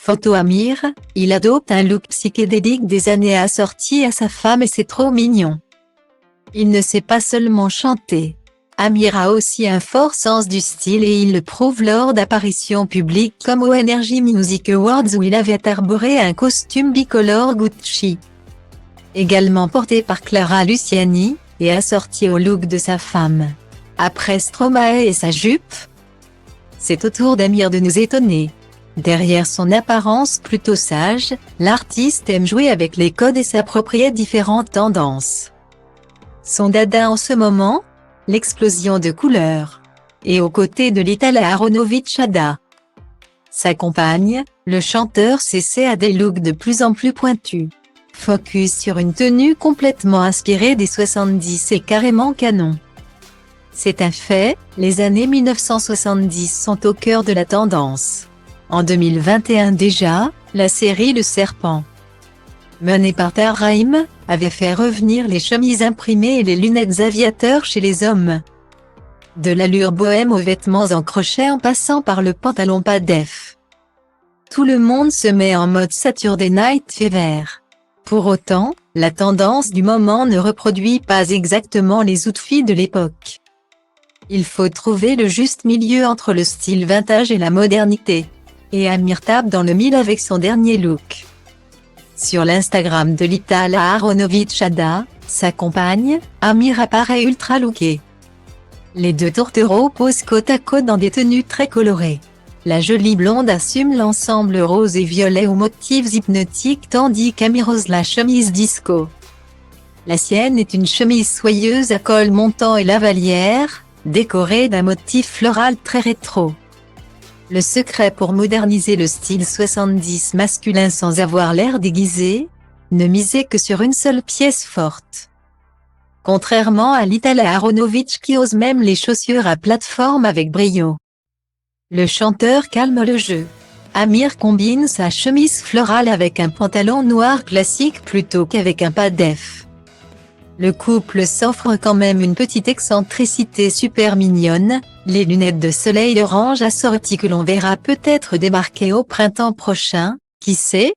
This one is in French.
Photo Amir, il adopte un look psychédélique des années assorti à sa femme et c'est trop mignon. Il ne sait pas seulement chanter. Amir a aussi un fort sens du style et il le prouve lors d'apparitions publiques comme aux Energy Music Awards où il avait arboré un costume bicolore Gucci. Également porté par Clara Luciani, et assorti au look de sa femme. Après Stromae et sa jupe, c'est au tour d'Amir de nous étonner. Derrière son apparence plutôt sage, l'artiste aime jouer avec les codes et s'approprier différentes tendances. Son dada en ce moment? L'explosion de couleurs. Et aux côtés de l'Italien Aronovitch Ada. Sa compagne, le chanteur CC a des looks de plus en plus pointus. Focus sur une tenue complètement inspirée des 70 et carrément canon. C'est un fait, les années 1970 sont au cœur de la tendance. En 2021 déjà, la série Le Serpent, menée par Tahar avait fait revenir les chemises imprimées et les lunettes aviateurs chez les hommes. De l'allure bohème aux vêtements en crochet en passant par le pantalon pas def. Tout le monde se met en mode Saturday Night Fever. Pour autant, la tendance du moment ne reproduit pas exactement les outfits de l'époque. Il faut trouver le juste milieu entre le style vintage et la modernité. Et Amir tape dans le mille avec son dernier look. Sur l'Instagram de l'Italien Aronovitch Ada, sa compagne, Amir apparaît ultra looké. Les deux tourtereaux posent côte à côte dans des tenues très colorées. La jolie blonde assume l'ensemble rose et violet aux motifs hypnotiques tandis qu'Amir ose la chemise disco. La sienne est une chemise soyeuse à col montant et lavalière, décorée d'un motif floral très rétro. Le secret pour moderniser le style 70 masculin sans avoir l'air déguisé? Ne misez que sur une seule pièce forte. Contrairement à l'Italien Aronovitch qui ose même les chaussures à plateforme avec brio. Le chanteur calme le jeu. Amir combine sa chemise florale avec un pantalon noir classique plutôt qu'avec un pas def. Le couple s'offre quand même une petite excentricité super mignonne, les lunettes de soleil orange assorties que l'on verra peut-être débarquer au printemps prochain, qui sait?